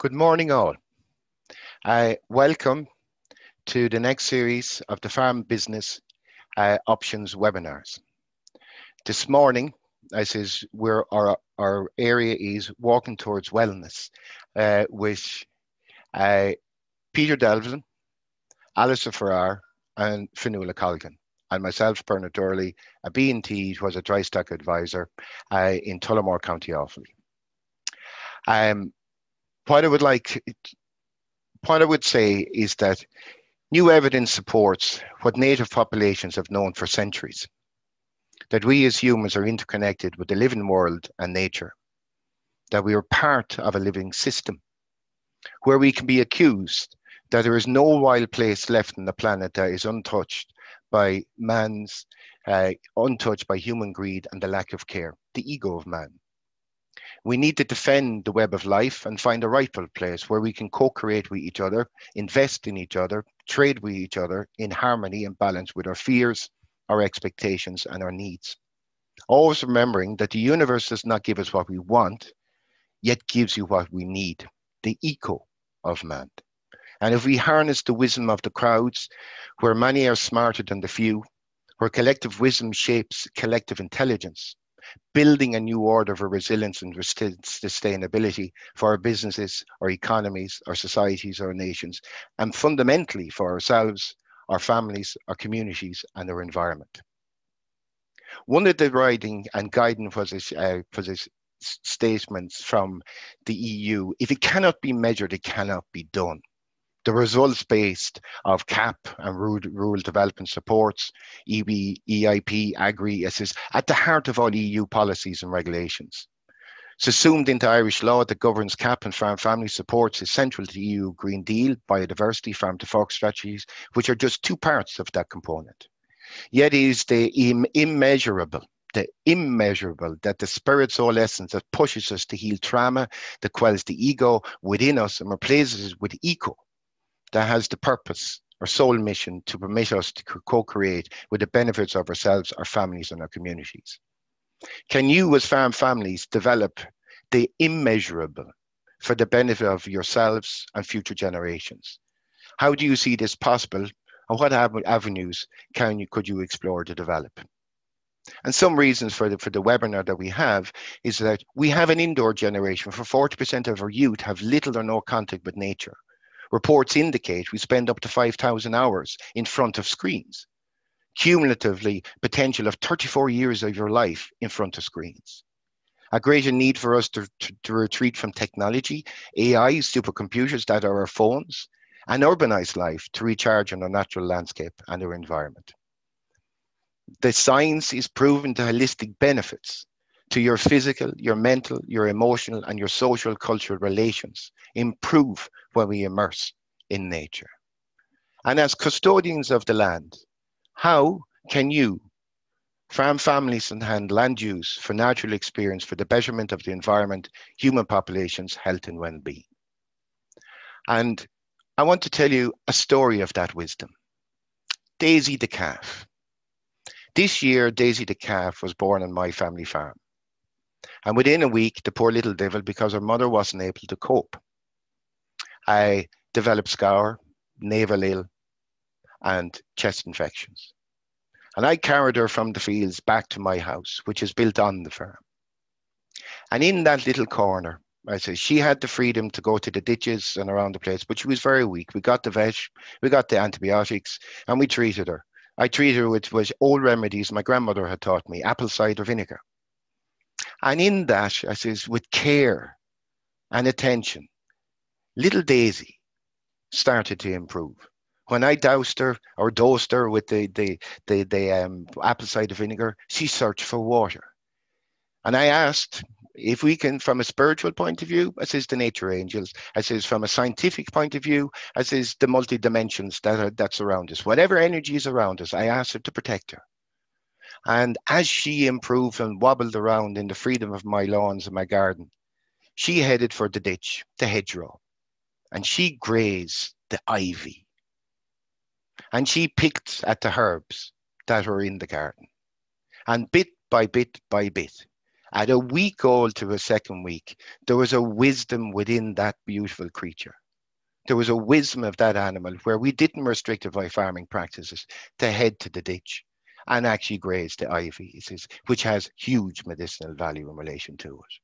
Good morning, all. Welcome to the next series of the Farm Business Options webinars. This morning, our area is walking towards wellness, with Peter Devlin, Alastair Ferrar, and Finola Colgan, and myself, Bernard Doorley, a B&T, who was a dry stock advisor in Tullamore, County Offaly. What I would say is that new evidence supports what native populations have known for centuries, that we as humans are interconnected with the living world and nature, that we are part of a living system, where we can be accused that there is no wild place left on the planet that is untouched by untouched by human greed and the lack of care, the ego of man. We need to defend the web of life and find a rightful place where we can co-create with each other, invest in each other, trade with each other in harmony and balance with our fears, our expectations, and our needs. Always remembering that the universe does not give us what we want, yet gives you what we need, the eco of man. And if we harness the wisdom of the crowds, where many are smarter than the few, where collective wisdom shapes collective intelligence, building a new order for resilience and sustainability for our businesses, our economies, our societies, our nations, and fundamentally for ourselves, our families, our communities, and our environment. One of the writing and guiding for this statements from the EU: if it cannot be measured, it cannot be done. The results-based of CAP and rural development supports, EIP, Agri, is at the heart of all EU policies and regulations. It's assumed into Irish law that governs CAP and farm family supports is central to the EU Green Deal, biodiversity, farm to fork strategies, which are just two parts of that component. Yet it is the immeasurable that the spirit soul essence that pushes us to heal trauma, that quells the ego within us and replaces it with eco, that has the purpose or soul mission to permit us to co-create with the benefits of ourselves, our families, and our communities. Can you, as farm families, develop the immeasurable for the benefit of yourselves and future generations? How do you see this possible, and what avenues could you explore to develop? And some reasons for the webinar that we have is that we have an indoor generation. For 40% of our youth have little or no contact with nature. Reports indicate we spend up to 5,000 hours in front of screens. Cumulatively, potential of 34 years of your life in front of screens. A greater need for us to retreat from technology, AI, supercomputers that are our phones, and urbanize life to recharge on our natural landscape and our environment. The science is proven to holistic benefits to your physical, your mental, your emotional, and your social cultural relations improve when we immerse in nature. And as custodians of the land, how can you, farm families, enhance land use for natural experience for the betterment of the environment, human populations, health, and well-being? And I want to tell you a story of that wisdom. Daisy the calf. This year, Daisy the calf was born on my family farm. And within a week, the poor little devil, because her mother wasn't able to cope, I developed scour, navel ill, and chest infections. And I carried her from the fields back to my house, which is built on the farm. And in that little corner, I say, she had the freedom to go to the ditches and around the place, but she was very weak. We got the vet, we got the antibiotics, and we treated her. I treated her with old remedies my grandmother had taught me, apple cider vinegar. And in that, I says, with care and attention, little Daisy started to improve. When I doused her or dosed her with the apple cider vinegar, she searched for water. And I asked if we can, from a spiritual point of view, I says the nature angels, I says from a scientific point of view, I says the multi-dimensions that surround us. Whatever energy is around us, I asked her to protect her. And as she improved and wobbled around in the freedom of my lawns and my garden, she headed for the ditch, the hedgerow, and she grazed the ivy. And she picked at the herbs that were in the garden. And bit by bit by bit, At a week old to a second week, there was a wisdom within that beautiful creature. There was a wisdom of that animal where we didn't restrict it by farming practices to head to the ditch and actually graze the ivy, which has huge medicinal value in relation to it.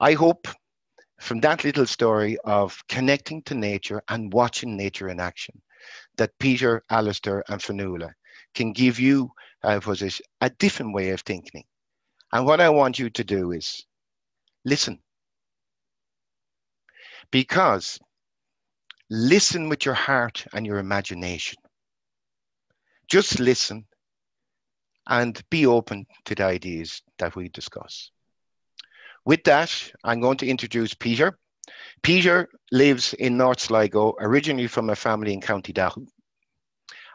I hope from that little story of connecting to nature and watching nature in action, that Peter, Alastair and Finola can give you a different way of thinking. And what I want you to do is listen. Because listen with your heart and your imagination. Just listen and be open to the ideas that we discuss. With that, I'm going to introduce Peter. Peter lives in North Sligo, originally from a family in County Down,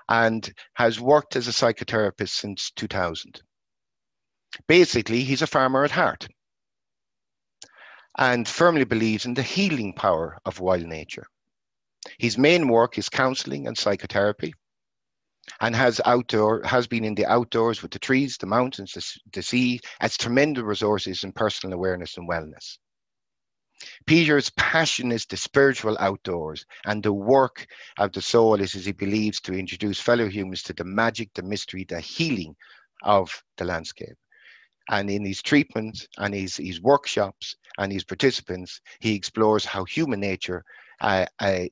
and has worked as a psychotherapist since 2000. Basically, he's a farmer at heart and firmly believes in the healing power of wild nature. His main work is counseling and psychotherapy, and has been in the outdoors with the trees, the mountains, the sea, as tremendous resources in personal awareness and wellness. Peter's passion is the spiritual outdoors, and the work of the soul is, as he believes, to introduce fellow humans to the magic, the mystery, the healing of the landscape. And in his treatments and his workshops and his participants, he explores how human nature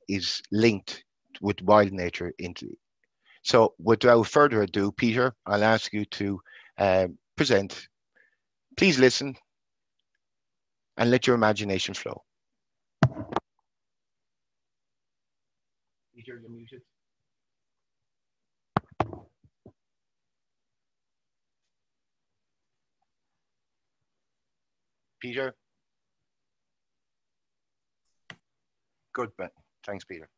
is linked with wild nature. So without further ado, Peter, I'll ask you to present. Please listen and let your imagination flow. Peter, you're muted. Peter? Good, Ben. Thanks, Peter.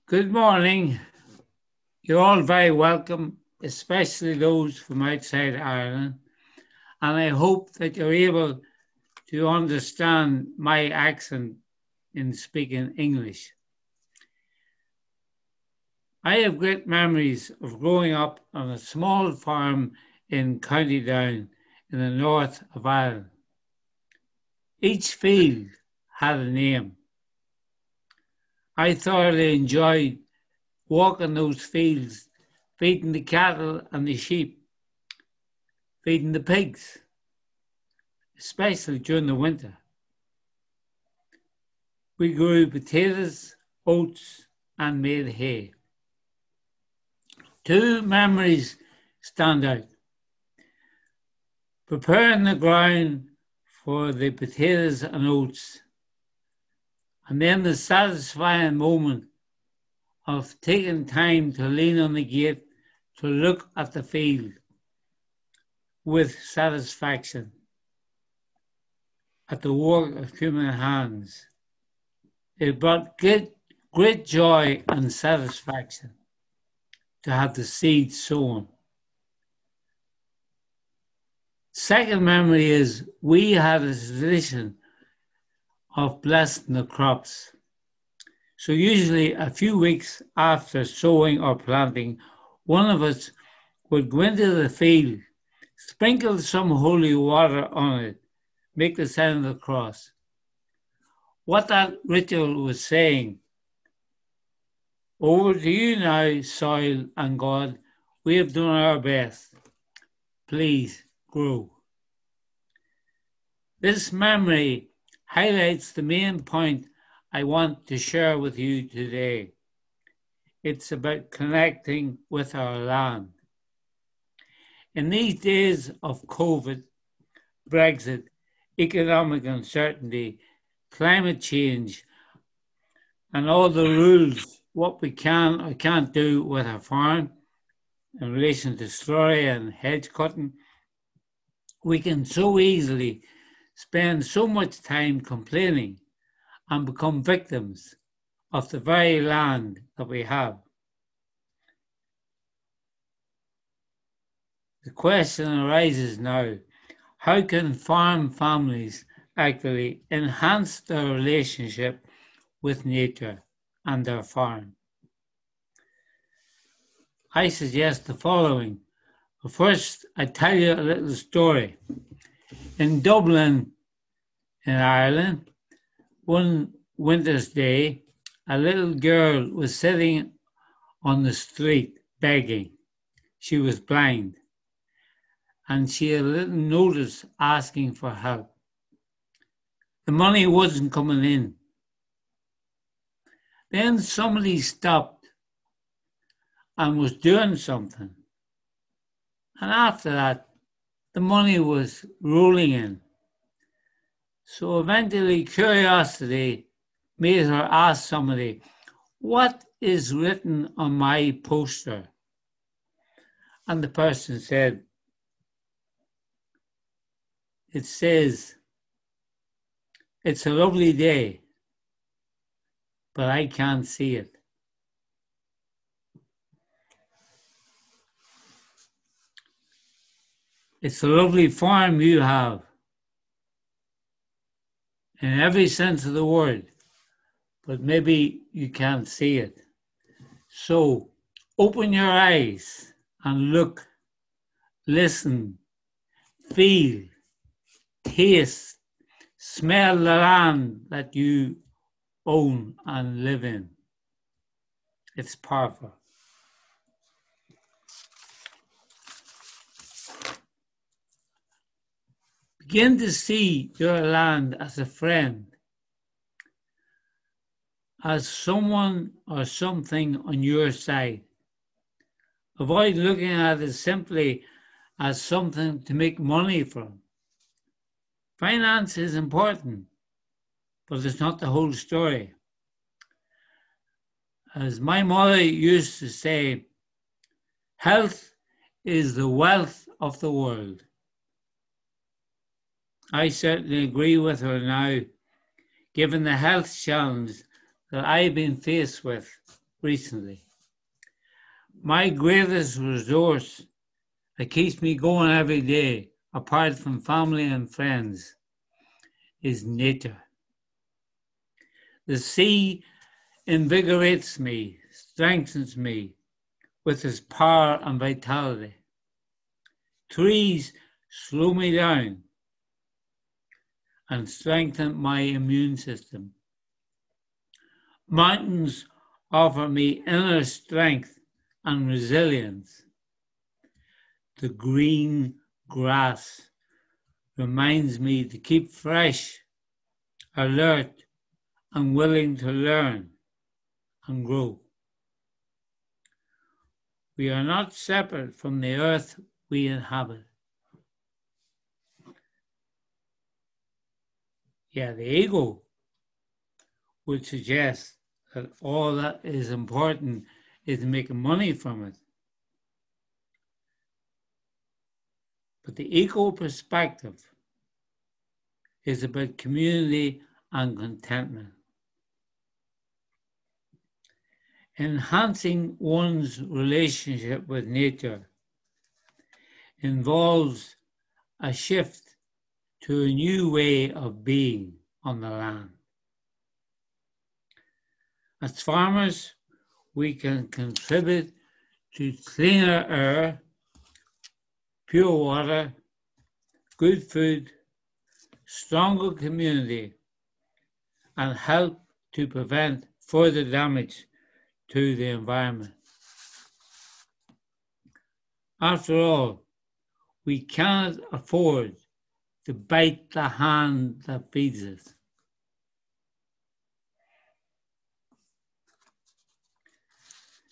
Good morning. You're all very welcome, especially those from outside Ireland. And I hope that you're able to understand my accent in speaking English. I have great memories of growing up on a small farm in County Down in the north of Ireland. Each field had a name. I thoroughly enjoyed walking those fields, feeding the cattle and the sheep, feeding the pigs, especially during the winter. We grew potatoes, oats, and made hay. Two memories stand out. Preparing the ground for the potatoes and oats, and then the satisfying moment of taking time to lean on the gate to look at the field with satisfaction at the work of human hands. It brought great joy and satisfaction to have the seeds sown. Second memory is we had a tradition of blessing the crops. So usually a few weeks after sowing or planting, one of us would go into the field, sprinkle some holy water on it, make the sign of the cross. What that ritual was saying, over to you now, soil and God, we have done our best. Please grow. This memory highlights the main point I want to share with you today. It's about connecting with our land. In these days of COVID, Brexit, economic uncertainty, climate change, and all the rules, what we can or can't do with our farm in relation to slurry and hedge cutting, we can so easily spend so much time complaining and become victims of the very land that we have. The question arises now, how can farm families actually enhance their relationship with nature and their farm? I suggest the following. But first, I tell you a little story. In Dublin, in Ireland, one winter's day, a little girl was sitting on the street begging. She was blind, and she had a little notice asking for help. The money wasn't coming in. Then somebody stopped and was doing something. And after that, the money was rolling in. So eventually curiosity made her ask somebody, "What is written on my poster?" And the person said, "It says, it's a lovely day, but I can't see it." It's a lovely farm you have, in every sense of the word, but maybe you can't see it. So open your eyes and look, listen, feel, taste, smell the land that you own and live in. It's powerful. Begin to see your land as a friend, as someone or something on your side. Avoid looking at it simply as something to make money from. Finance is important, but it's not the whole story. As my mother used to say, health is the wealth of the world. I certainly agree with her now, given the health challenge that I've been faced with recently. My greatest resource that keeps me going every day, apart from family and friends, is nature. The sea invigorates me, strengthens me with its power and vitality. Trees slow me down and strengthen my immune system. Mountains offer me inner strength and resilience. The green grass reminds me to keep fresh, alert, and willing to learn and grow. We are not separate from the earth we inhabit. Yeah, the ego would suggest that all that is important is making money from it. But the eco perspective is about community and contentment. Enhancing one's relationship with nature involves a shift to a new way of being on the land. As farmers, we can contribute to cleaner air, pure water, good food, stronger community, and help to prevent further damage to the environment. After all, we cannot afford to bite the hand that feeds us.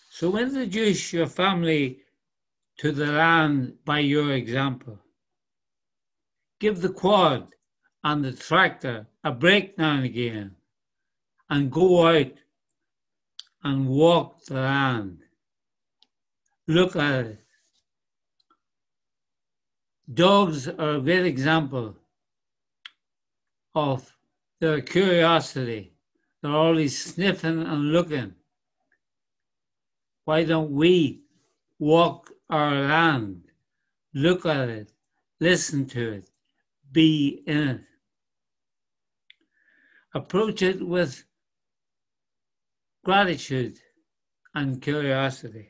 So introduce your family to the land by your example. Give the quad and the tractor a break now and again, and go out and walk the land. Look at it. Dogs are a great example of their curiosity. They're always sniffing and looking. Why don't we walk our land, look at it, listen to it, be in it? Approach it with gratitude and curiosity.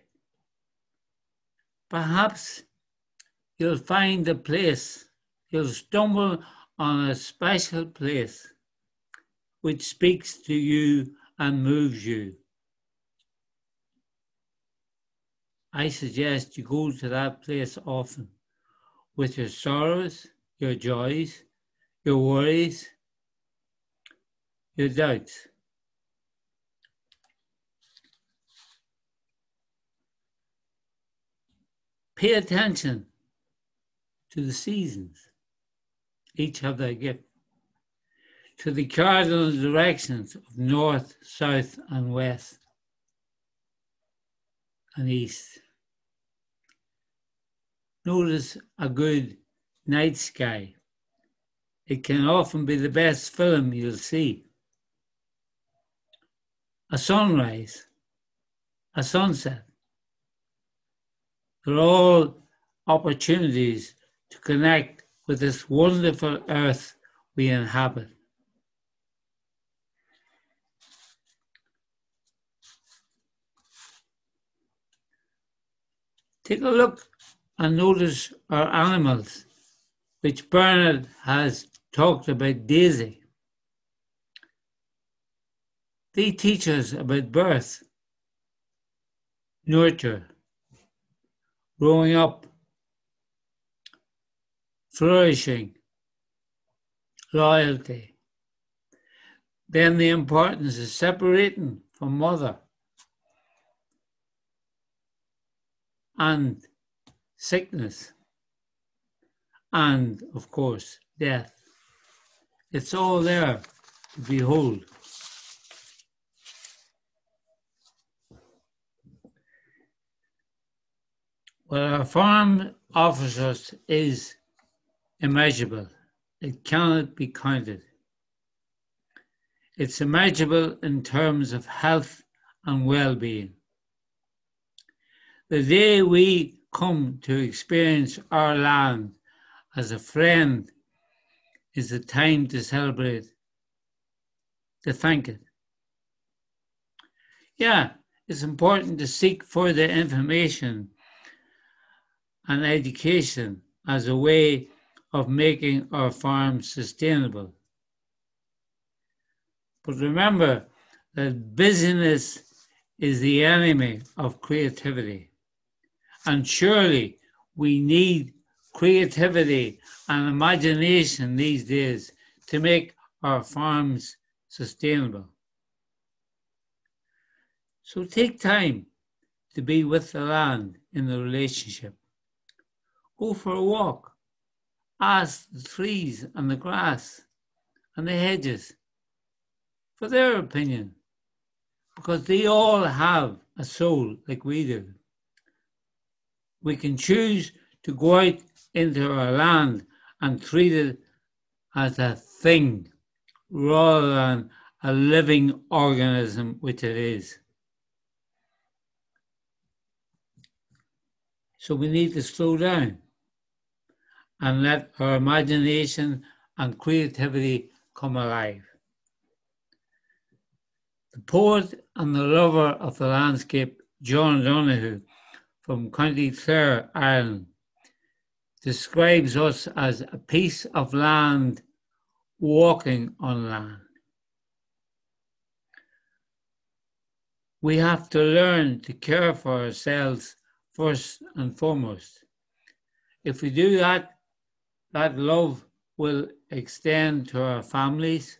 Perhaps you'll find a place, you'll stumble on a special place which speaks to you and moves you. I suggest you go to that place often with your sorrows, your joys, your worries, your doubts. Pay attention to the seasons. Each have their gift. To the cardinal directions of north, south, and west, and east. Notice a good night sky. It can often be the best film you'll see. A sunrise, a sunset. They're all opportunities to connect with this wonderful earth we inhabit. Take a look and notice our animals, which Bernard has talked about Daisy. They teach us about birth, nurture, growing up, flourishing, loyalty. Then the importance of separating from mother and sickness and, of course, death. It's all there to behold. What our farm offers us is immeasurable. It cannot be counted. It's immeasurable in terms of health and well-being. The day we come to experience our land as a friend is the time to celebrate, to thank it. Yeah, it's important to seek further information and education as a way of making our farms sustainable. But remember that busyness is the enemy of creativity. And surely we need creativity and imagination these days to make our farms sustainable. So take time to be with the land in the relationship. Go for a walk. Ask the trees and the grass and the hedges for their opinion, because they all have a soul like we do. We can choose to go out into our land and treat it as a thing rather than a living organism, which it is. So we need to slow down and let our imagination and creativity come alive. The poet and the lover of the landscape, John Donahue, from County Clare, Ireland, describes us as a piece of land walking on land. We have to learn to care for ourselves first and foremost. If we do that, that love will extend to our families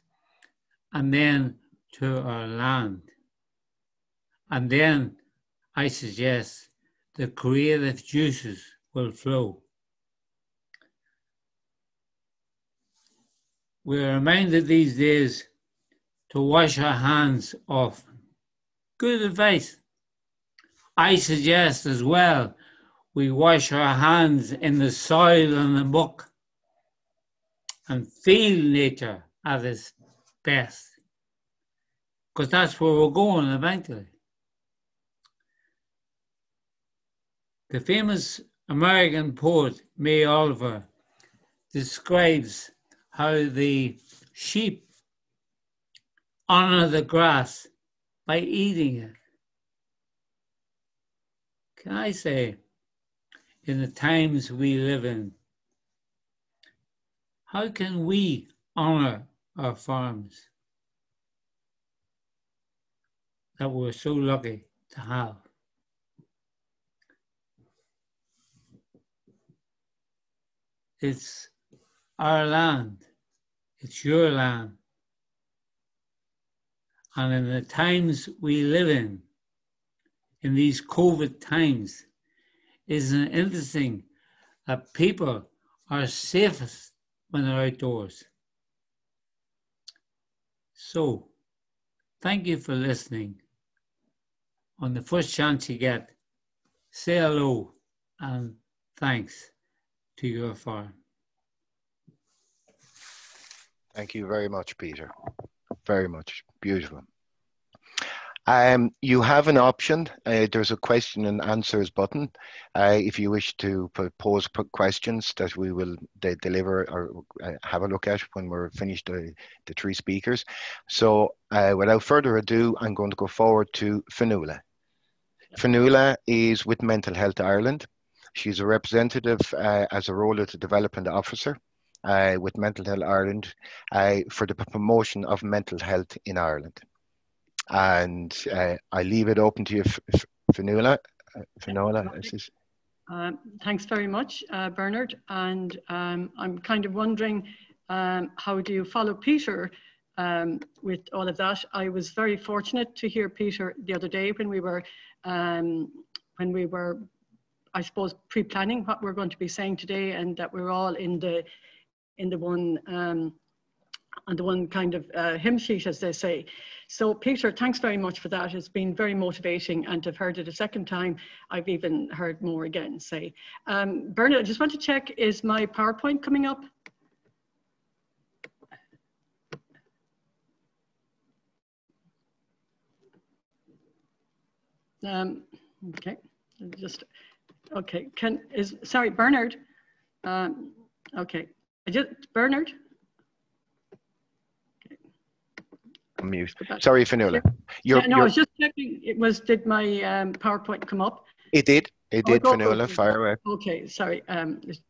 and then to our land. And then, I suggest, the creative juices will flow. We are reminded these days to wash our hands often. Good advice. I suggest as well we wash our hands in the soil and the muck and feel nature at its best, because that's where we're going eventually. The famous American poet May Oliver describes how the sheep honor the grass by eating it. Can I say, in the times we live in. How can we honor our farms that we're so lucky to have? It's our land. It's your land. And in the times we live in these COVID times, isn't it interesting that people are safest when they're outdoors? So, thank you for listening. On the first chance you get, say hello and thanks to your farm. Thank you very much, Peter. Very much. Beautiful. You have an option. There's a question and answers button. If you wish to pose questions that we will deliver or have a look at when we're finished the three speakers. So without further ado, I'm going to go forward to Finola. Finola is with Mental Health Ireland. She's a representative as a role as a development officer with Mental Health Ireland for the promotion of mental health in Ireland. And I leave it open to you, Finola. Thanks very much, Bernard. And I'm kind of wondering, how do you follow Peter with all of that? I was very fortunate to hear Peter the other day when we were, I suppose, pre-planning what we're going to be saying today, and that we're all in the one on the one kind of hymn sheet, as they say. So Peter, thanks very much for that. It's been very motivating, and I've heard it a second time. I've even heard more again, say. Bernard, I just want to check, is my PowerPoint coming up? Okay, just, okay, sorry, Bernard. Okay, Bernard. Mute. Sorry, Finola. I was just checking. Did my PowerPoint come up? It did. It did, Finola. Fire away. Okay, sorry.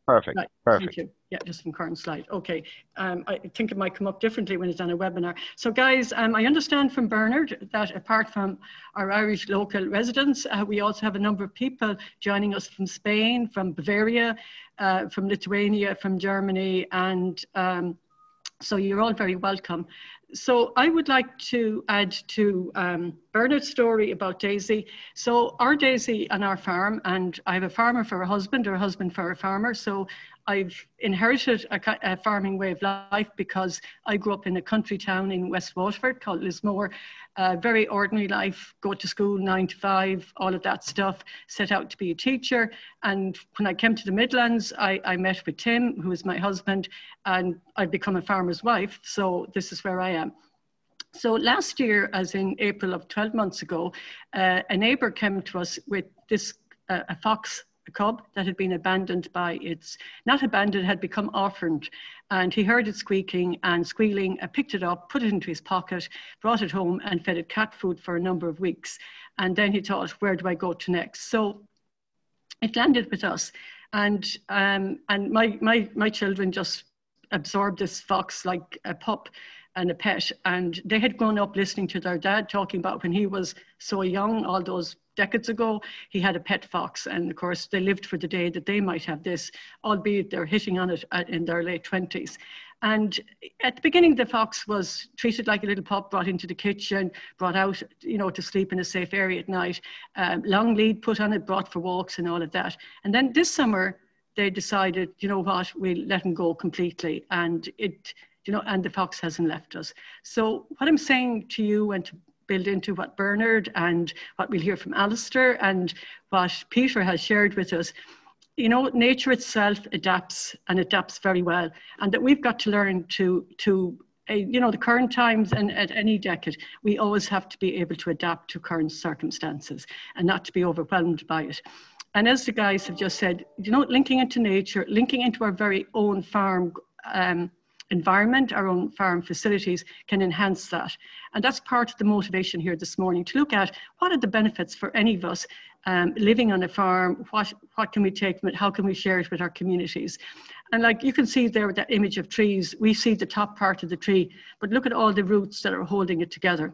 Perfect. Right, Perfect. Thank you. Yeah, just from current slide. Okay. I think it might come up differently when it's on a webinar. So, guys, I understand from Bernard that apart from our Irish local residents, we also have a number of people joining us from Spain, from Bavaria, from Lithuania, from Germany, and so you're all very welcome. So I would like to add to Bernard's story about Daisy. So our Daisy on our farm, and I have a farmer for a husband, or a husband for a farmer. So I've inherited a farming way of life because I grew up in a country town in West Waterford called Lismore. Very ordinary life, go to school 9 to 5, all of that stuff, set out to be a teacher. And when I came to the Midlands, I met with Tim, who is my husband, and I've become a farmer's wife. So this is where I am. So last year, as in April of 12 months ago, a neighbour came to us with this, a fox, a cub that had been abandoned by not abandoned, had become orphaned. And he heard it squeaking and squealing, picked it up, put it into his pocket, brought it home and fed it cat food for a number of weeks. And then he thought, where do I go to next? So it landed with us. And my children just absorbed this fox like a pup and a pet. And they had grown up listening to their dad talking about when he was so young, all those decades ago, he had a pet fox. And of course, they lived for the day that they might have this, albeit they're hitting on it in their late 20s. And at the beginning, the fox was treated like a little pup, brought into the kitchen, brought out, to sleep in a safe area at night, long lead put on it, brought for walks and all of that. And then this summer, they decided, you know what, we'll let him go completely. And and the fox hasn't left us. So what I'm saying to you, and to build into what Bernard and what we'll hear from Alastair and what Peter has shared with us, nature itself adapts, and adapts very well. And that we've got to learn to the current times, and at any decade, we always have to be able to adapt to current circumstances and not to be overwhelmed by it. And as the guys have just said, linking into nature, linking into our very own farm, environment, our own farm facilities can enhance that. And that's part of the motivation here this morning, to look at what are the benefits for any of us living on a farm, what can we take from it, how can we share it with our communities. And like you can see there with that image of trees, we see the top part of the tree, but look at all the roots that are holding it together.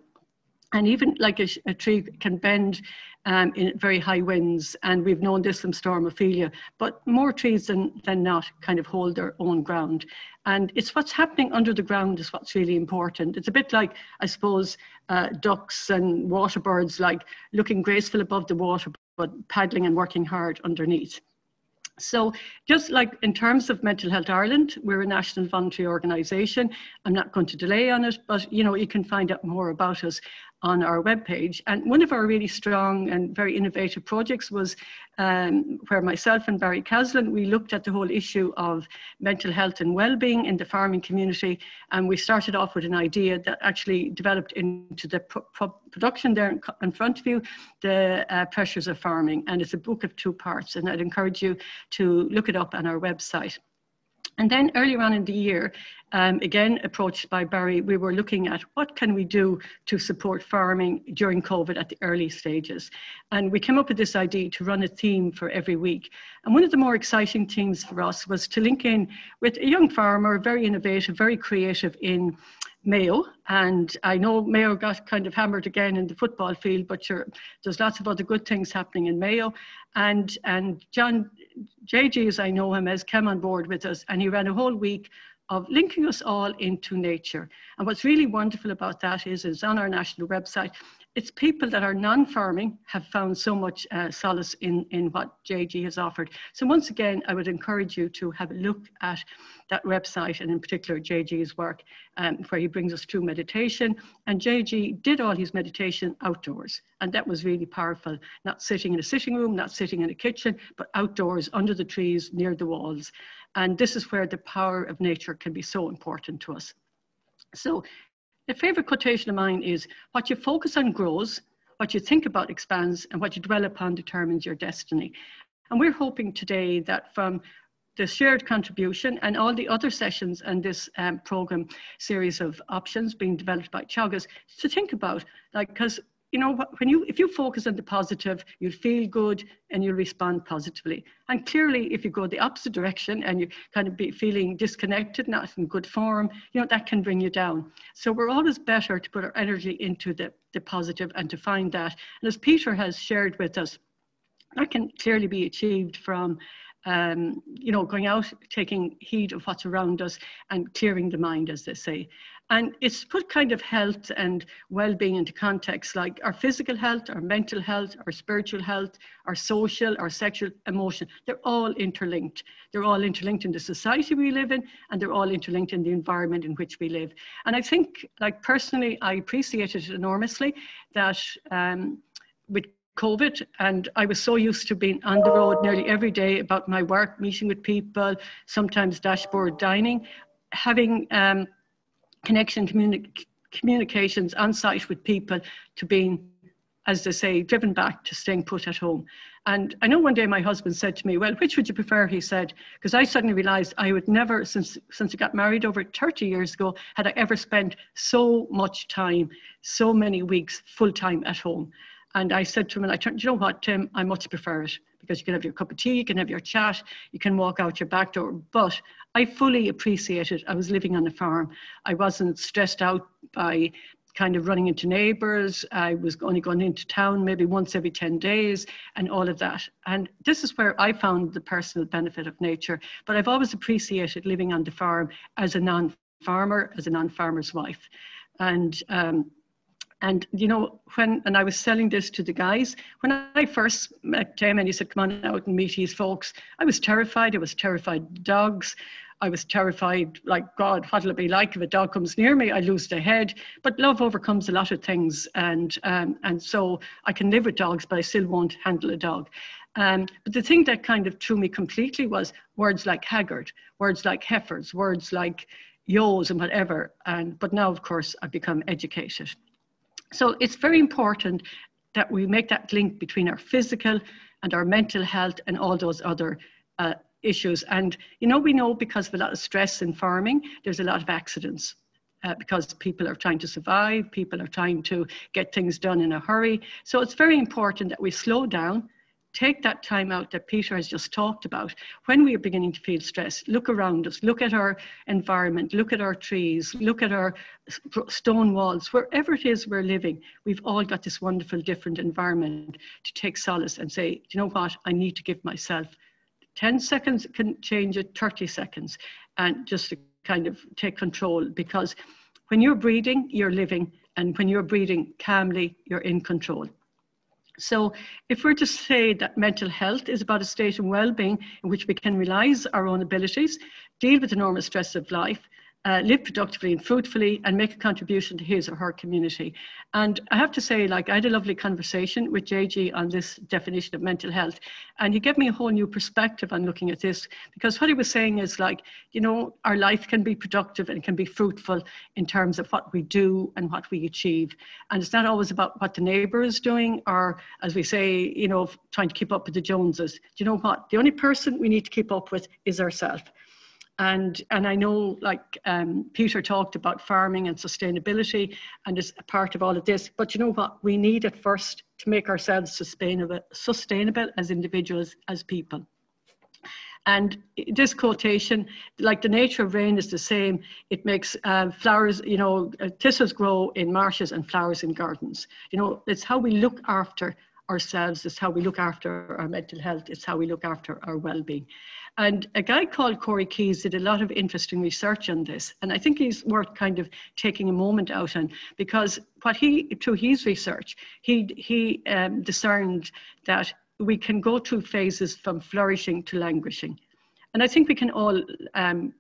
And even like a tree can bend in very high winds, and we've known this from Storm Ophelia, but more trees than not kind of hold their own ground. And it's what's happening under the ground is what's really important. It's a bit like, I suppose, ducks and water birds, like looking graceful above the water, but paddling and working hard underneath. So just like in terms of Mental Health Ireland, we're a national voluntary organisation. I'm not going to delay on it, but you know, you can find out more about us on our webpage. And one of our really strong and very innovative projects was where myself and Barry Caslin, we looked at the whole issue of mental health and well-being in the farming community. And we started off with an idea that actually developed into the production there in front of you, the Pressures of Farming. And it's a book of 2 parts, and I'd encourage you to look it up on our website. And then earlier on in the year, again, approached by Barry, we were looking at what can we do to support farming during COVID at the early stages. And we came up with this idea to run a theme for every week. And one of the more exciting things for us was to link in with a young farmer, very innovative, very creative in Mayo. And I know Mayo got kind of hammered again in the football field, but sure, there's lots of other good things happening in Mayo. And John, JG, as I know him, has come on board with us, and he ran a whole week of linking us all into nature. And what's really wonderful about that is on our national website, it's people that are non-farming have found so much solace in what JG has offered. So once again, I would encourage you to have a look at that website, and in particular JG's work, where he brings us through meditation. And JG did all his meditation outdoors, and that was really powerful. Not sitting in a sitting room, not sitting in a kitchen, but outdoors under the trees, near the walls. And this is where the power of nature can be so important to us. So a favorite quotation of mine is, what you focus on grows, what you think about expands, and what you dwell upon determines your destiny. And we're hoping today that from the shared contribution and all the other sessions and this program series of options being developed by Teagasc, to think about, like, because you know, if you focus on the positive, you'll feel good and you'll respond positively. And clearly, if you go the opposite direction and you kind of be feeling disconnected, not in good form, you know, that can bring you down. So we're always better to put our energy into the positive and to find that. And as Peter has shared with us, that can clearly be achieved from you know, going out, taking heed of what's around us and clearing the mind, as they say. And it's put kind of health and well-being into context, like our physical health, our mental health, our spiritual health, our social, our sexual, emotion. They're all interlinked. They're all interlinked in the society we live in, and they're all interlinked in the environment in which we live. And I think, like personally, I appreciated it enormously that with COVID, and I was so used to being on the road nearly every day about my work, meeting with people, sometimes dashboard dining, having connection, communications on site with people, to being, as they say, driven back to staying put at home. And I know one day my husband said to me, well, which would you prefer? He said, because I suddenly realized I would never, since I got married over 30 years ago, had I ever spent so much time, so many weeks full time at home. And I said to him, and I turned, you know what, Tim, I much prefer it, because you can have your cup of tea, you can have your chat, you can walk out your back door. But I fully appreciated I was living on a farm. I wasn't stressed out by kind of running into neighbours. I was only going into town maybe once every 10 days and all of that. And this is where I found the personal benefit of nature. But I've always appreciated living on the farm as a non-farmer, as a non-farmer's wife. And you know, and I was selling this to the guys, when I first met him and he said, come on out and meet these folks, I was terrified. I was terrified of dogs. I was terrified, like, God, what'll it be like if a dog comes near me? I lose their head. But love overcomes a lot of things. And so I can live with dogs, but I still won't handle a dog. But the thing that kind of threw me completely was words like haggard, words like heifers, words like yos and whatever. But now, of course, I've become educated. So it's very important that we make that link between our physical and our mental health and all those other issues. And, you know, we know because of a lot of stress in farming, there's a lot of accidents. Because people are trying to survive, people are trying to get things done in a hurry. So it's very important that we slow down, take that time out that Peter has just talked about. When we are beginning to feel stress, look around us, look at our environment, look at our trees, look at our stone walls, wherever it is we're living, we've all got this wonderful different environment to take solace and say, do you know what, I need to give myself 10 seconds can change it, 30 seconds, and just to kind of take control, because when you're breathing, you're living, and when you're breathing calmly, you're in control. So if we're to say that mental health is about a state of well-being in which we can realize our own abilities, deal with the normal stress of life, live productively and fruitfully, and make a contribution to his or her community. And I have to say, like, I had a lovely conversation with JG on this definition of mental health, and he gave me a whole new perspective on looking at this, because what he was saying is, like, you know, our life can be productive and can be fruitful in terms of what we do and what we achieve. And it's not always about what the neighbour is doing, or, as we say, you know, trying to keep up with the Joneses. Do you know what? The only person we need to keep up with is ourselves. And I know, like, Peter talked about farming and sustainability, and it's a part of all of this. But you know what? We need it first to make ourselves sustainable as individuals, as people. And this quotation, like, the nature of rain is the same. It makes flowers, you know, thistles grow in marshes and flowers in gardens. You know, it's how we look after ourselves, it's how we look after our mental health, it's how we look after our well-being. And a guy called Corey Keyes did a lot of interesting research on this. And I think he's worth kind of taking a moment out on, because what through his research, he discerned that we can go through phases from flourishing to languishing. And I think we can all kind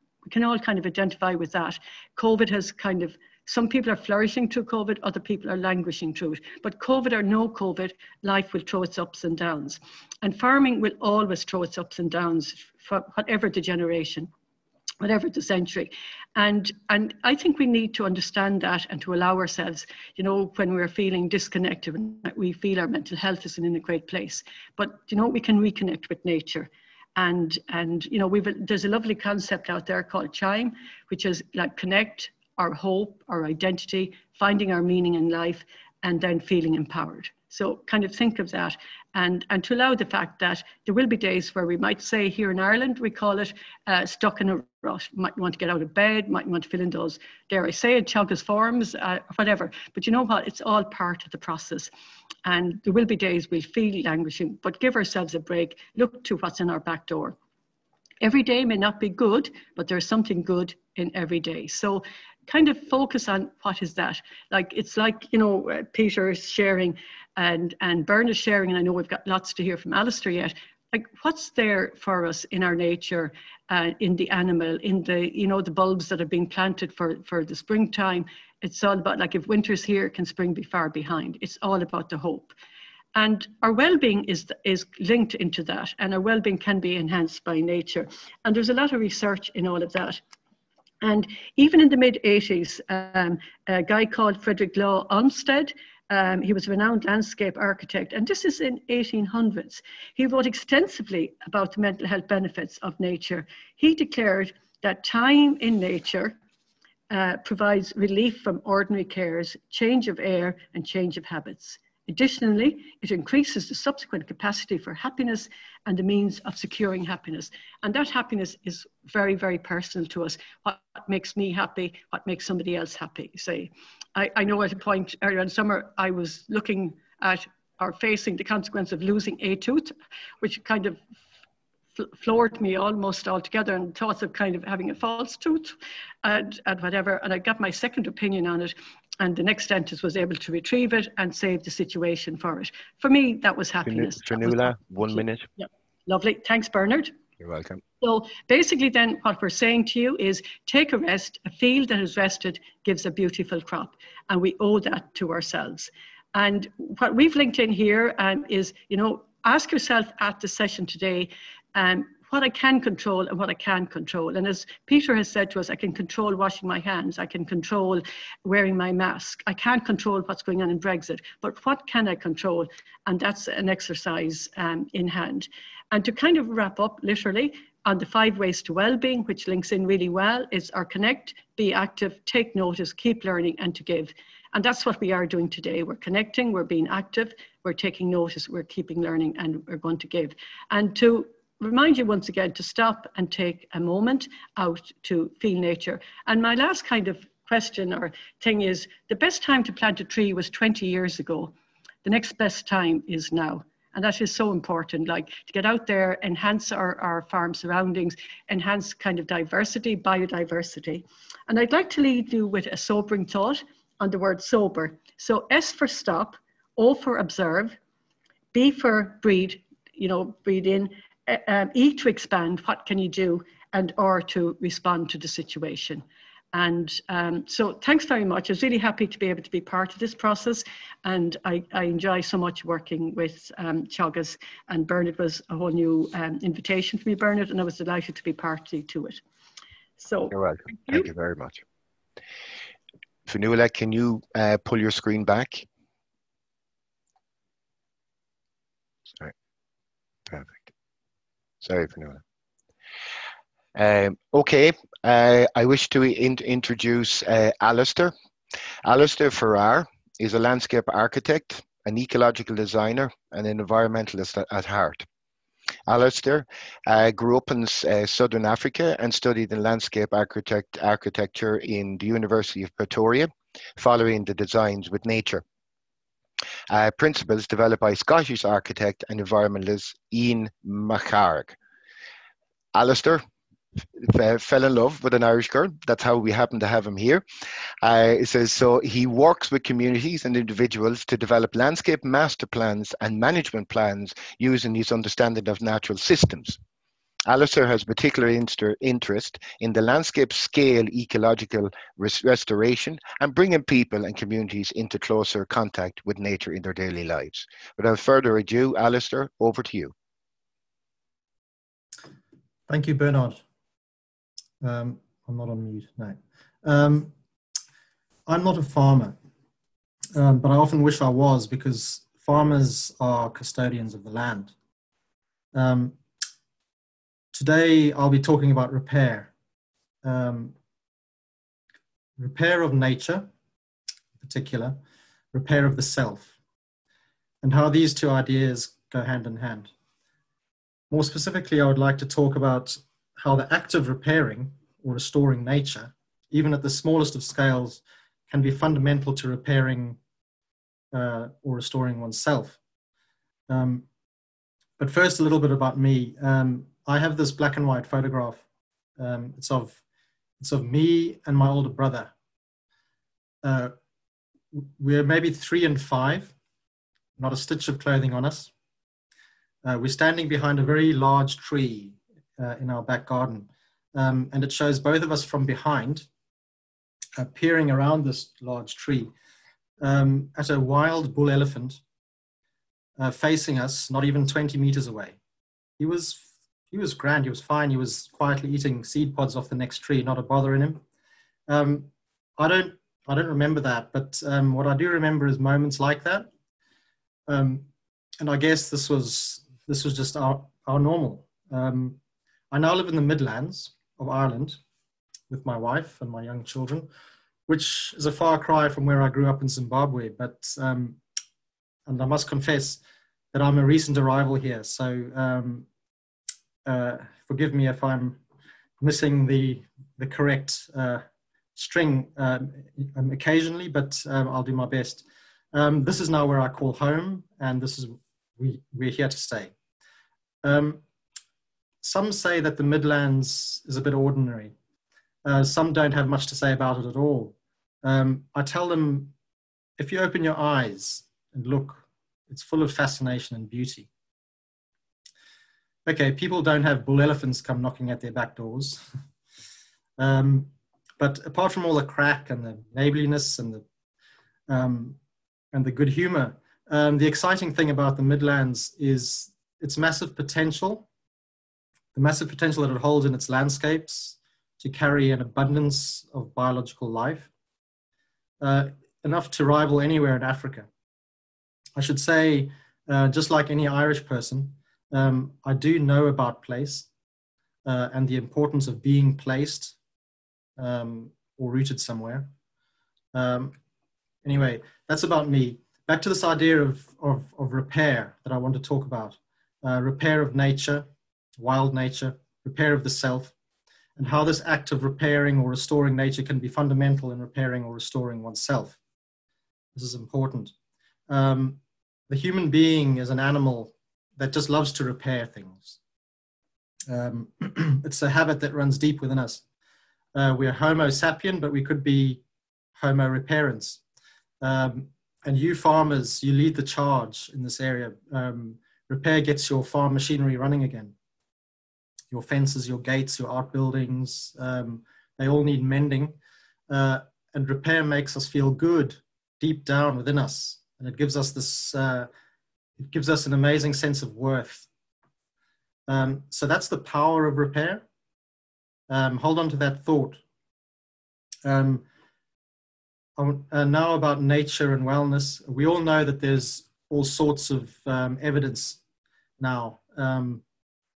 of identify with that. COVID has kind of, some people are flourishing through COVID, other people are languishing through it. But COVID or no COVID, life will throw its ups and downs. And farming will always throw its ups and downs, for whatever the generation, whatever the century. And I think we need to understand that and to allow ourselves, you know, when we're feeling disconnected, and we feel our mental health isn't in a great place. But, you know, we can reconnect with nature. And you know, there's a lovely concept out there called CHIME, which is like connect, our hope, our identity, finding our meaning in life, and then feeling empowered. So kind of think of that, and to allow the fact that there will be days where we might say, here in Ireland, we call it stuck in a rut. Might want to get out of bed, might want to fill in those, dare I say it, Teagasc forms, whatever. But you know what, it's all part of the process. And there will be days we'll feel languishing, but give ourselves a break, look to what's in our back door. Every day may not be good, but there's something good in every day. So kind of focus on what is that. Like, it's like, you know, Peter is sharing and Bernard is sharing, and I know we've got lots to hear from Alastair yet. Like, what's there for us in our nature, in the animal, in the, you know, the bulbs that are being planted for the springtime. It's all about, like, if winter's here, can spring be far behind? It's all about the hope. And our well-being is linked into that, and our well-being can be enhanced by nature. And there's a lot of research in all of that. And even in the mid-80s, a guy called Frederick Law Olmsted, he was a renowned landscape architect, and this is in 1800s. He wrote extensively about the mental health benefits of nature. He declared that time in nature provides relief from ordinary cares, change of air, and change of habits. Additionally, it increases the subsequent capacity for happiness and the means of securing happiness. And that happiness is very, very personal to us. What makes me happy, what makes somebody else happy. Say, I know at a point earlier in summer, I was looking at or facing the consequence of losing a tooth, which kind of floored me almost altogether, and thoughts of kind of having a false tooth and whatever. And I got my second opinion on it. And the next dentist was able to retrieve it and save the situation for it. For me, that was happiness. Finola, 1 minute. Yeah. Lovely. Thanks, Bernard. You're welcome. So basically then what we're saying to you is take a rest. A field that is rested gives a beautiful crop. And we owe that to ourselves. And what we've linked in here is, you know, ask yourself at the session today, what I can control and what I can't control. And as Peter has said to us, I can control washing my hands. I can control wearing my mask. I can't control what's going on in Brexit, but what can I control? And that's an exercise in hand. And to kind of wrap up, literally, on the 5 ways to well-being, which links in really well, is our connect, be active, take notice, keep learning, and to give. And that's what we are doing today. We're connecting, we're being active, we're taking notice, we're keeping learning, and we're going to give. And to remind you once again to stop and take a moment out to feel nature. And my last kind of question or thing is, the best time to plant a tree was 20 years ago. The next best time is now. And that is so important, like to get out there, enhance our farm surroundings, enhance kind of diversity, biodiversity. And I'd like to leave you with a sobering thought on the word sober. So S for stop, O for observe, B for breathe, breathe in, E to expand, what can you do, and R to respond to the situation. And so thanks very much. I was really happy to be able to be part of this process, and I enjoy so much working with Teagasc, and Bernard was a whole new invitation for me, Bernard, and I was delighted to be party to it. So you're welcome. Thank you very much. Finola, can you pull your screen back? Sorry. Perfect. Sorry, Finola. Okay, I wish to introduce Alastair. Alastair Ferrar is a landscape architect, an ecological designer, and an environmentalist at heart. Alastair grew up in Southern Africa and studied in landscape architecture in the University of Pretoria, following the designs with nature. Principles developed by Scottish architect and environmentalist Ian McHarg. Alastair fell in love with an Irish girl. That's how we happen to have him here. It says, so he works with communities and individuals to develop landscape master plans and management plans using his understanding of natural systems. Alastair has particular interest in the landscape scale ecological restoration and bringing people and communities into closer contact with nature in their daily lives. Without further ado, Alastair, over to you. Thank you, Bernard. I'm not on mute, no. I'm not a farmer, but I often wish I was, because farmers are custodians of the land. Today, I'll be talking about repair. Repair of nature, in particular, repair of the self, and how these two ideas go hand in hand. More specifically, I would like to talk about how the act of repairing or restoring nature, even at the smallest of scales, can be fundamental to repairing or restoring oneself. But first, a little bit about me. I have this black and white photograph. It's of me and my older brother. We're maybe 3 and 5, not a stitch of clothing on us. We're standing behind a very large tree in our back garden, and it shows both of us from behind, peering around this large tree at a wild bull elephant facing us, not even 20 meters away. He was grand, he was fine, he was quietly eating seed pods off the next tree, not a bother in him. I don't remember that, but what I do remember is moments like that. And I guess this was just our normal. I now live in the Midlands of Ireland with my wife and my young children, which is a far cry from where I grew up in Zimbabwe. But and I must confess that I'm a recent arrival here, so forgive me if I'm missing the correct string occasionally, but I'll do my best. This is now where I call home, and this is we're here to stay. Some say that the Midlands is a bit ordinary. Some don't have much to say about it at all. I tell them, if you open your eyes and look, it's full of fascination and beauty. Okay, people don't have bull elephants come knocking at their back doors. But apart from all the crack and the neighborliness and the good humor, the exciting thing about the Midlands is its massive potential, the massive potential that it holds in its landscapes to carry an abundance of biological life, enough to rival anywhere in Africa. I should say, just like any Irish person, I do know about place. and the importance of being placed or rooted somewhere. Anyway, that's about me. Back to this idea of repair that I want to talk about. Repair of nature, wild nature, repair of the self, and how this act of repairing or restoring nature can be fundamental in repairing or restoring oneself. This is important. The human being is an animal that just loves to repair things. It's a habit that runs deep within us. We're Homo sapien, but we could be Homo reparens. And you farmers, you lead the charge in this area. Repair gets your farm machinery running again. Your fences, your gates, your outbuildings, they all need mending. And repair makes us feel good deep down within us. And it gives us this, it gives us an amazing sense of worth. So that's the power of repair. Hold on to that thought. Now about nature and wellness. We all know that there's all sorts of evidence now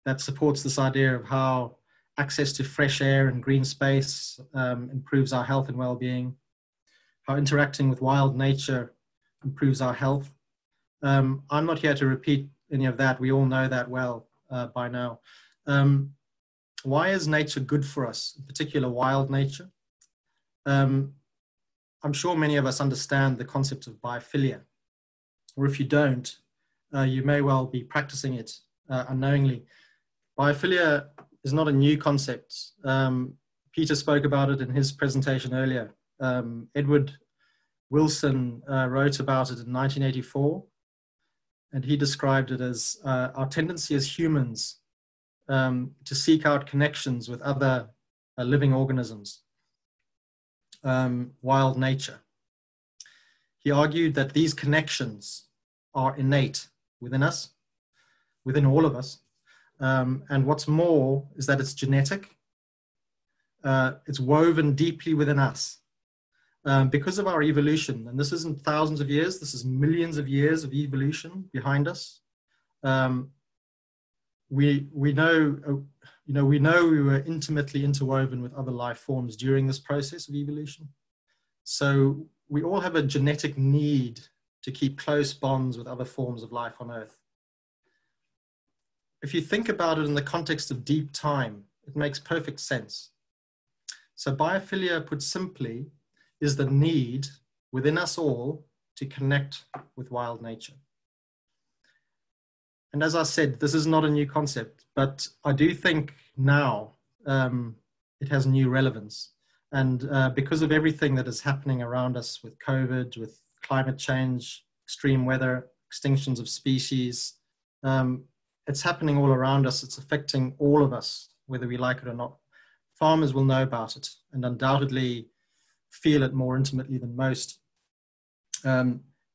that supports this idea of how access to fresh air and green space improves our health and well-being, how interacting with wild nature improves our health. I'm not here to repeat any of that. We all know that well by now. Why is nature good for us, in particular wild nature? I'm sure many of us understand the concept of biophilia, or if you don't, you may well be practicing it unknowingly. Biophilia is not a new concept. Peter spoke about it in his presentation earlier. Edward Wilson wrote about it in 1984, and he described it as our tendency as humans to seek out connections with other living organisms, wild nature. He argued that these connections are innate within us, within all of us. And what's more is that it's genetic. It's woven deeply within us. Because of our evolution, and this isn't thousands of years, this is millions of years of evolution behind us. We know we were intimately interwoven with other life forms during this process of evolution. So we all have a genetic need to keep close bonds with other forms of life on Earth. If you think about it in the context of deep time, it makes perfect sense. So biophilia, put simply, is the need within us all to connect with wild nature. And as I said, this is not a new concept, but I do think now it has new relevance. And because of everything that is happening around us with COVID, with climate change, extreme weather, extinctions of species, it's happening all around us. It's affecting all of us, whether we like it or not. Farmers will know about it and undoubtedly feel it more intimately than most.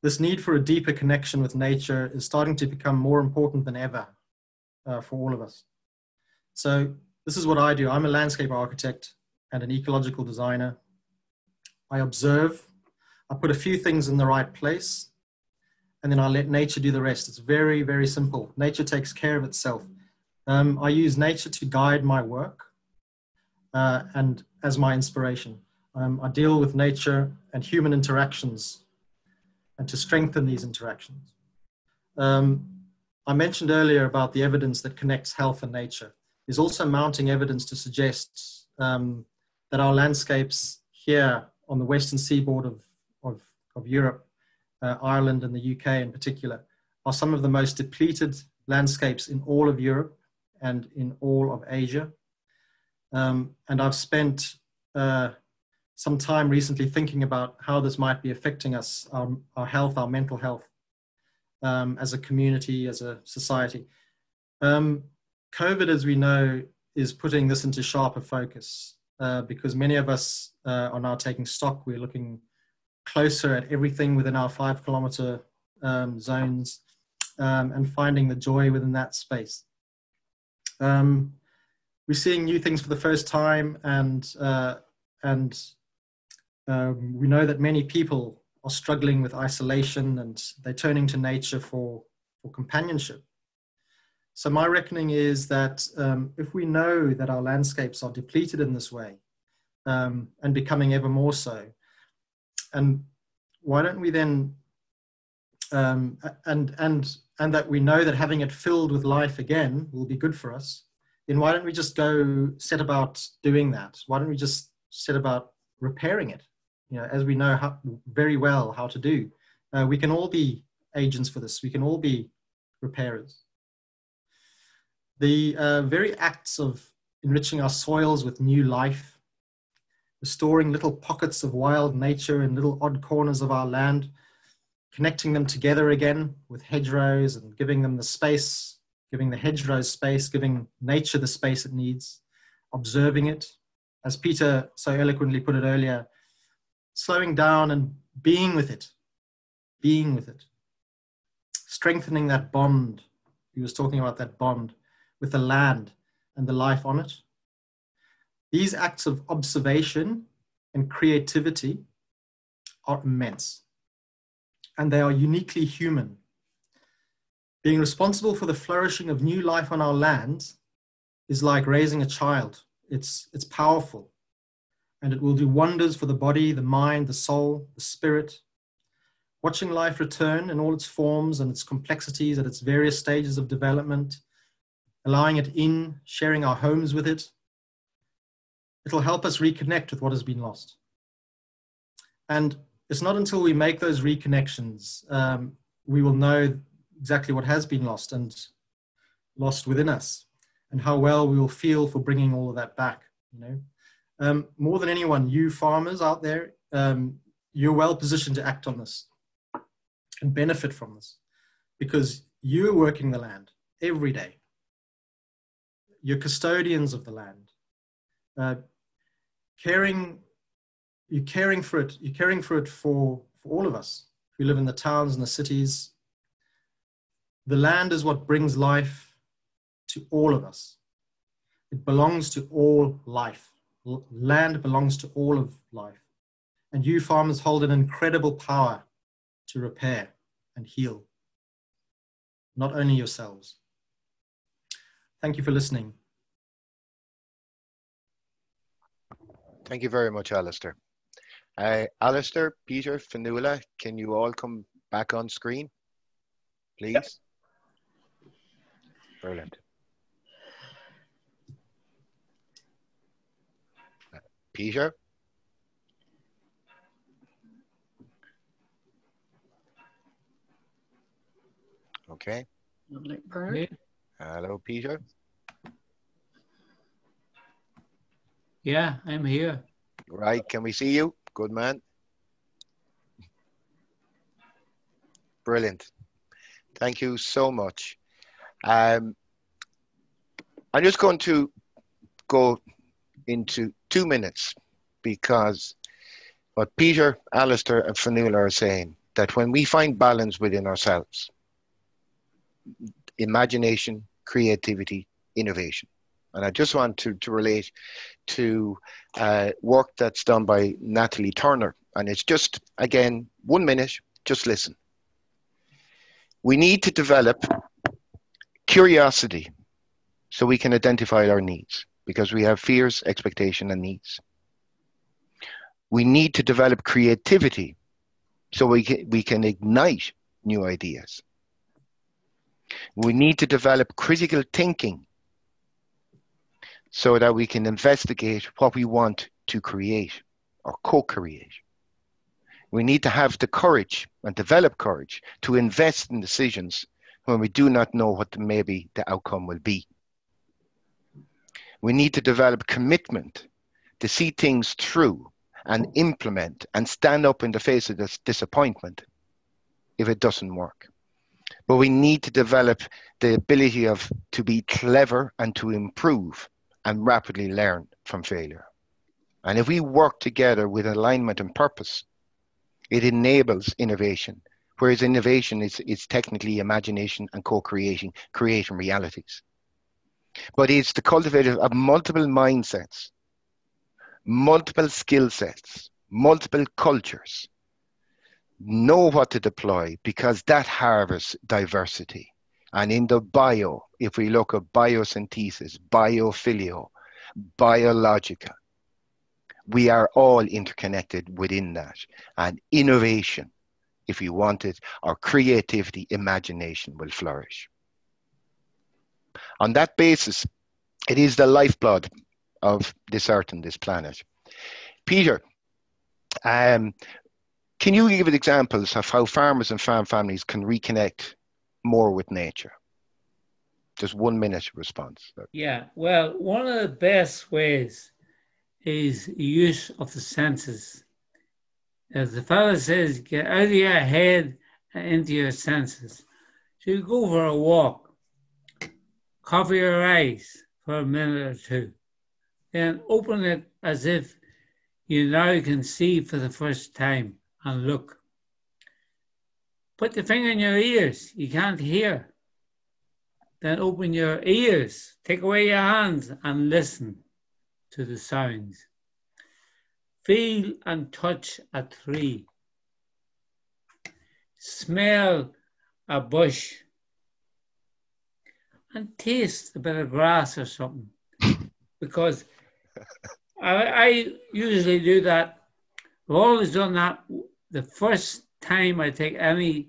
This need for a deeper connection with nature is starting to become more important than ever for all of us. So this is what I do. I'm a landscape architect and an ecological designer. I observe, I put a few things in the right place, and then I let nature do the rest. It's very, very simple. Nature takes care of itself. I use nature to guide my work and as my inspiration. I deal with nature and human interactions and to strengthen these interactions. I mentioned earlier about the evidence that connects health and nature. There's also mounting evidence to suggest that our landscapes here on the western seaboard of Europe, Ireland and the UK in particular, are some of the most depleted landscapes in all of Europe and in all of Asia. And I've spent some time recently thinking about how this might be affecting us, our health, our mental health, as a community, as a society. COVID, as we know, is putting this into sharper focus because many of us are now taking stock. We're looking closer at everything within our 5-kilometer zones and finding the joy within that space. We're seeing new things for the first time, and we know that many people are struggling with isolation and they're turning to nature for companionship. So my reckoning is that if we know that our landscapes are depleted in this way, and becoming ever more so, and why don't we then, and that we know that having it filled with life again will be good for us, then why don't we just go set about doing that? Why don't we just set about repairing it? You know, as we know very well how to do. We can all be agents for this. We can all be repairers. The very acts of enriching our soils with new life, restoring little pockets of wild nature in little odd corners of our land, connecting them together again with hedgerows and giving them the space, giving the hedgerows space, giving nature the space it needs, observing it. As Peter so eloquently put it earlier, slowing down and being with it, strengthening that bond. He was talking about that bond with the land and the life on it. These acts of observation and creativity are immense, and they are uniquely human. Being responsible for the flourishing of new life on our lands is like raising a child. It's powerful, and it will do wonders for the body, the mind, the soul, the spirit. Watching life return in all its forms and its complexities at its various stages of development, allowing it in, sharing our homes with it, it'll help us reconnect with what has been lost. And it's not until we make those reconnections, we will know exactly what has been lost and lost within us, and how well we will feel for bringing all of that back. You know, more than anyone, you farmers out there, you're well positioned to act on this and benefit from this, because you're working the land every day. You're custodians of the land. You're caring for it for all of us who live in the towns and the cities. The land is what brings life to all of us. It belongs to all life. Land belongs to all of life. And you farmers hold an incredible power to repair and heal, not only yourselves. Thank you for listening. Thank you very much, Alastair. Alastair, Peter, Finola, can you all come back on screen, please? Yep. Brilliant. Peter? Okay. Lovely. Bird. Hello, Peter. Yeah, I'm here. Right, can we see you? Good man. Brilliant. Thank you so much. I'm just going to go into 2 minutes, because what Peter, Alastair and Finola are saying, that when we find balance within ourselves, imagination, creativity, innovation. And I just want to relate to work that's done by Natalie Turner. And it's just, again, 1 minute, just listen. We need to develop curiosity so we can identify our needs, because we have fears, expectation, and needs. We need to develop creativity so we can ignite new ideas. We need to develop critical thinking so that we can investigate what we want to create or co-create. We need to have the courage and develop courage to invest in decisions when we do not know what maybe the outcome will be. We need to develop commitment to see things through and implement and stand up in the face of this disappointment if it doesn't work. But we need to develop the ability to be clever and to improve and rapidly learn from failure. And if we work together with alignment and purpose, it enables innovation, whereas innovation is technically imagination and co-creating, creating realities. But it's the cultivator of multiple mindsets, multiple skill sets, multiple cultures. Know what to deploy, because that harvests diversity. And in the bio, if we look at biosynthesis, biophilia, biologica, we are all interconnected within that. And innovation, if you want it, or creativity, imagination will flourish. On that basis, it is the lifeblood of this earth and this planet. Peter, can you give examples of how farmers and farm families can reconnect more with nature? Just 1 minute response. Yeah, well, one of the best ways is use of the senses. As the fellow says, get out of your head and into your senses. So you go for a walk, cover your eyes for a minute or two, then open it as if you now can see for the first time and look. Put the finger in your ears, you can't hear. Then open your ears, take away your hands and listen to the sounds. Feel and touch a tree. Smell a bush. And taste a bit of grass or something. Because I usually do that. I've always done that the first time I take any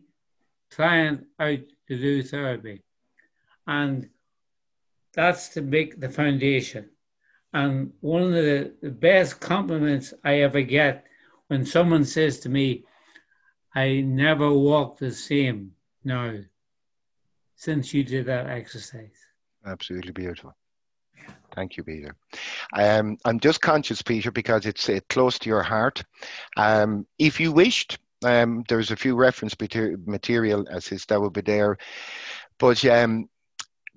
client out to do therapy. And that's to make the foundation. And one of the best compliments I ever get when someone says to me, I never walk the same now since you did that exercise. Absolutely beautiful. Thank you, Peter. I'm just conscious, Peter, because it's close to your heart. If you wished, there's a few reference material as is that will be there. But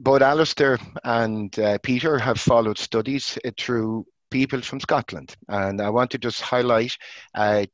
both Alastair and Peter have followed studies through people from Scotland. And I want to just highlight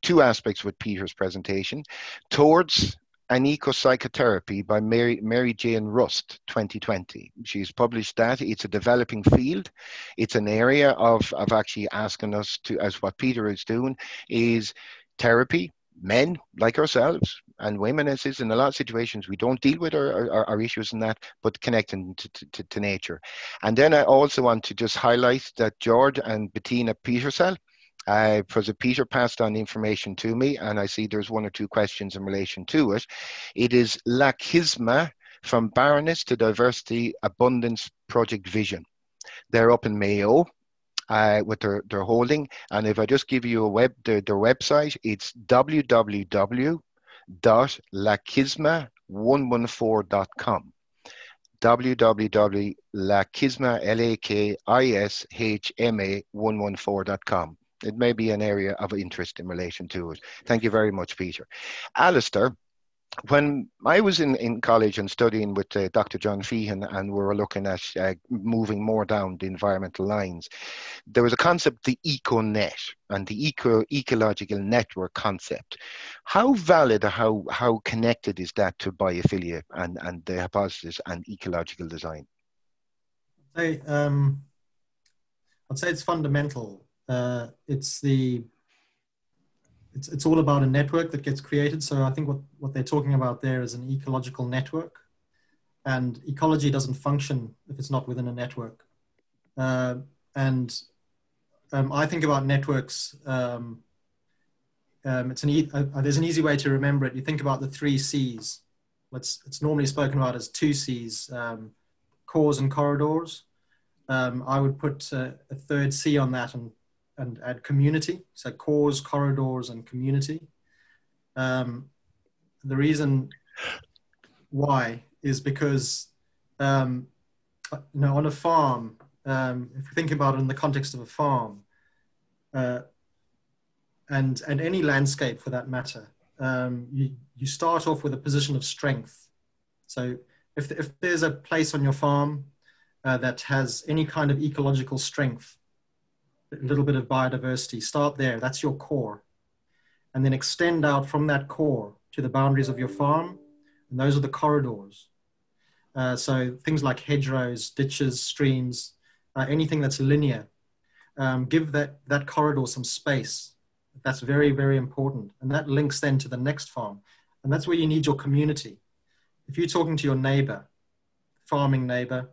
two aspects with Peter's presentation. Towards an Eco-Psychotherapy by Mary Jane Rust, 2020. She's published that. It's a developing field. It's an area of actually asking us to, as what Peter is doing, is therapy, men like ourselves, and women, as is in a lot of situations, we don't deal with our issues in that, but connecting to nature. And then I also want to just highlight that George and Bettina Petersell, because Peter passed on information to me, and I see there's one or two questions in relation to it. It is Lachisma from Barrenness to Diversity Abundance Project Vision. They're up in Mayo with their holding. And if I just give you their website, it's www.lachisma114.com. www.lachisma114.com. It may be an area of interest in relation to it. Thank you very much, Peter. Alastair, when I was in college and studying with Dr. John Feehan, and we were looking at moving more down the environmental lines, there was a concept, the EcoNet, and the ecological network concept. How valid or how connected is that to biophilia and the hypothesis and ecological design? I'd say it's fundamental. It's all about a network that gets created. So I think what they're talking about there is an ecological network, and ecology doesn't function if it's not within a network. I think about networks. There's an easy way to remember it. You think about the 3 C's. It's normally spoken about as 2 C's, cores and corridors. I would put a third C on that and add community. So cores, corridors, and community. The reason why is because, on a farm, if we think about it in the context of a farm, and any landscape for that matter, you start off with a position of strength. So if there's a place on your farm that has any kind of ecological strength, a little bit of biodiversity, start there, that's your core. And then extend out from that core to the boundaries of your farm, and those are the corridors. So things like hedgerows, ditches, streams, anything that's linear, give that corridor some space. That's very, very important. And that links then to the next farm. And that's where you need your community. If you're talking to your neighbor farming neighbor,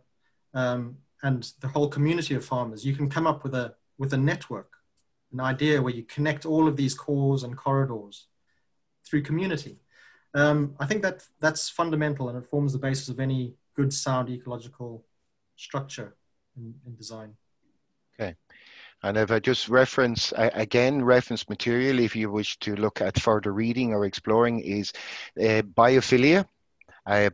and the whole community of farmers, you can come up with a network, an idea where you connect all of these cores and corridors through community. I think that's fundamental, and it forms the basis of any good, sound ecological structure in design. Okay. And if I just reference material, if you wish to look at further reading or exploring, is biophilia.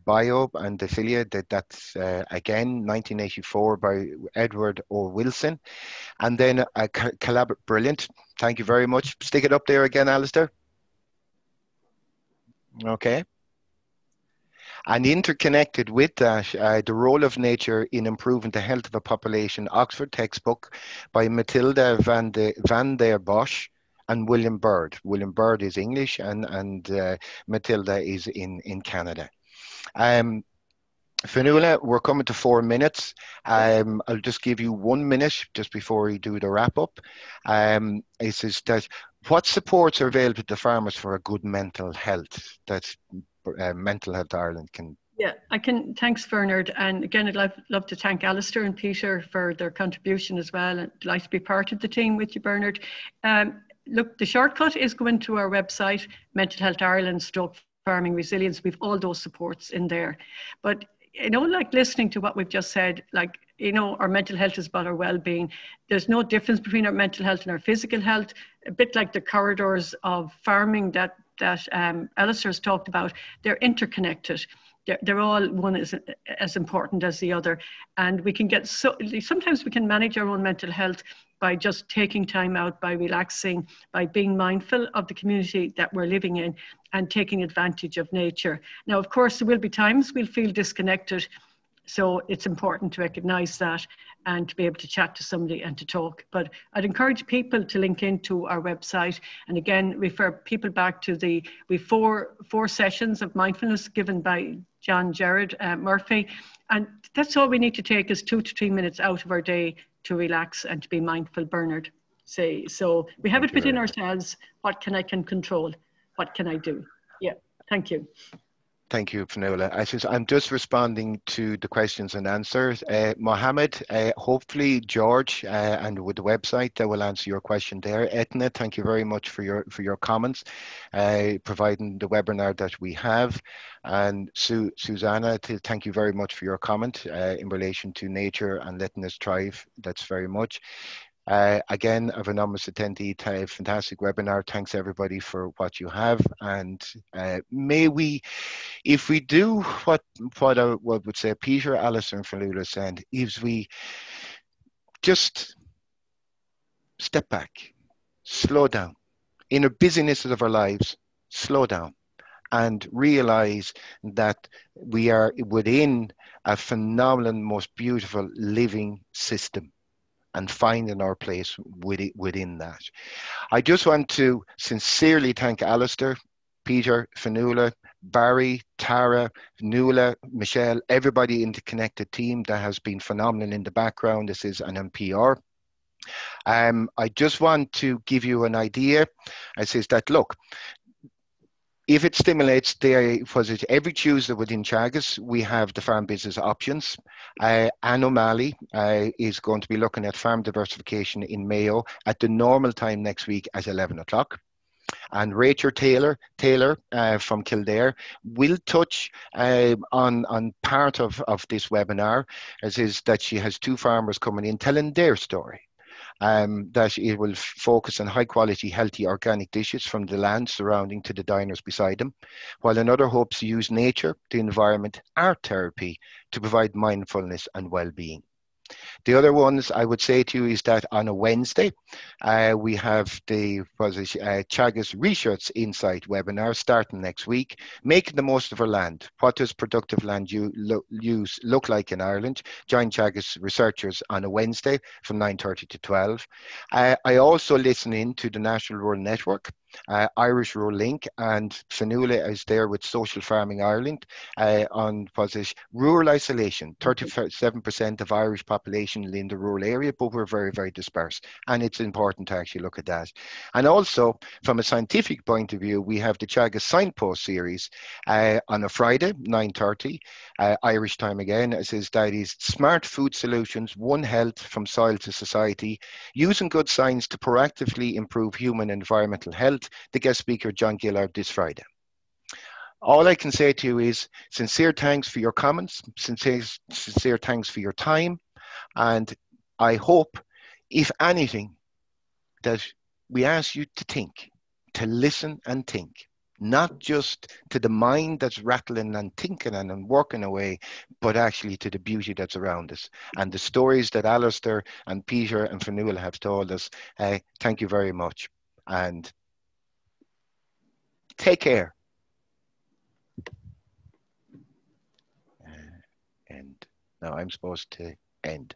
Bio and the Philia, that's again 1984 by Edward O. Wilson. And then brilliant, thank you very much. Stick it up there again, Alastair. Okay. And interconnected with that, the role of nature in improving the health of a population, Oxford textbook by Matilda van der Bosch and William Bird. William Bird is English, and Matilda is in Canada. Finola, we're coming to 4 minutes. I'll just give you 1 minute just before we do the wrap up. It says that what supports are available to farmers for a good mental health that Mental Health Ireland can? Yeah, I can. Thanks, Bernard. And again, I'd love to thank Alastair and Peter for their contribution as well. And I'd like to be part of the team with you, Bernard. Look, the shortcut is going to our website, Mental Health Ireland / Farming Resilience. We've all those supports in there. But, you know, like listening to what we've just said, like, you know, our mental health is about our well-being. There's no difference between our mental health and our physical health. A bit like the corridors of farming that Alastair's talked about, they're interconnected. They're all one is as important as the other. And we can get sometimes we can manage our own mental health by just taking time out, by relaxing, by being mindful of the community that we're living in and taking advantage of nature. Now, of course, there will be times we'll feel disconnected. So it's important to recognize that and to be able to chat to somebody and to talk. But I'd encourage people to link into our website and again, refer people back to we four sessions of mindfulness given by John Gerard Murphy. And that's all we need to take is 2 to 3 minutes out of our day to relax and to be mindful, Bernard. So we have it within ourselves. What can I control? What can I do? Yeah, thank you. Thank you, Finola. I'm just responding to the questions and answers. Mohammed, hopefully George, and with the website, that will answer your question there. Etna, thank you very much for your comments, providing the webinar that we have. And Susanna, thank you very much for your comment in relation to nature and letting us thrive. That's very much. Again, of anonymous attendee, fantastic webinar. Thanks everybody for what you have, and may we, if we do what would say Peter, Alastair, and Finola said, is we just step back, slow down, in the busyness of our lives, slow down, and realize that we are within a phenomenal, most beautiful living system, and finding our place within that. I just want to sincerely thank Alastair, Peter, Finola, Barry, Tara, Nuala, Michelle, everybody in the connected team that has been phenomenal in the background. This is an NPR. I just want to give you an idea. I says that, look, if it stimulates, every Tuesday within Teagasc, we have the farm business options. Anne O'Malley is going to be looking at farm diversification in Mayo at the normal time next week at 11 o'clock. And Rachel Taylor from Kildare will touch on part of this webinar, as is that she has 2 farmers coming in telling their story. That it will focus on high quality, healthy organic dishes from the land surrounding to the diners beside them, while another hopes to use nature, the environment, art therapy to provide mindfulness and well-being. The other ones I would say to you is that on a Wednesday, we have the Teagasc Research Insight webinar starting next week, making the most of our land. What does productive land use look like in Ireland? Join Teagasc researchers on a Wednesday from 9:30 to 12. I also listen in to the National Rural Network Irish Rural Link, and Finola is there with Social Farming Ireland on rural isolation. 37% of Irish population in the rural area, but we're very, very dispersed. And it's important to actually look at that. And also, from a scientific point of view, we have the Teagasc Signpost series on a Friday, 9:30, Irish time again. It says that is smart food solutions, One Health from Soil to Society, using good science to proactively improve human and environmental health. The guest speaker, John Gillard, this Friday. All I can say to you is sincere thanks for your comments, sincere thanks for your time. And I hope, if anything, that we ask you to think, to listen and think, not just to the mind that's rattling and thinking and working away, but actually to the beauty that's around us. And the stories that Alastair and Peter and Finola have told us, thank you very much. And take care. And now I'm supposed to end.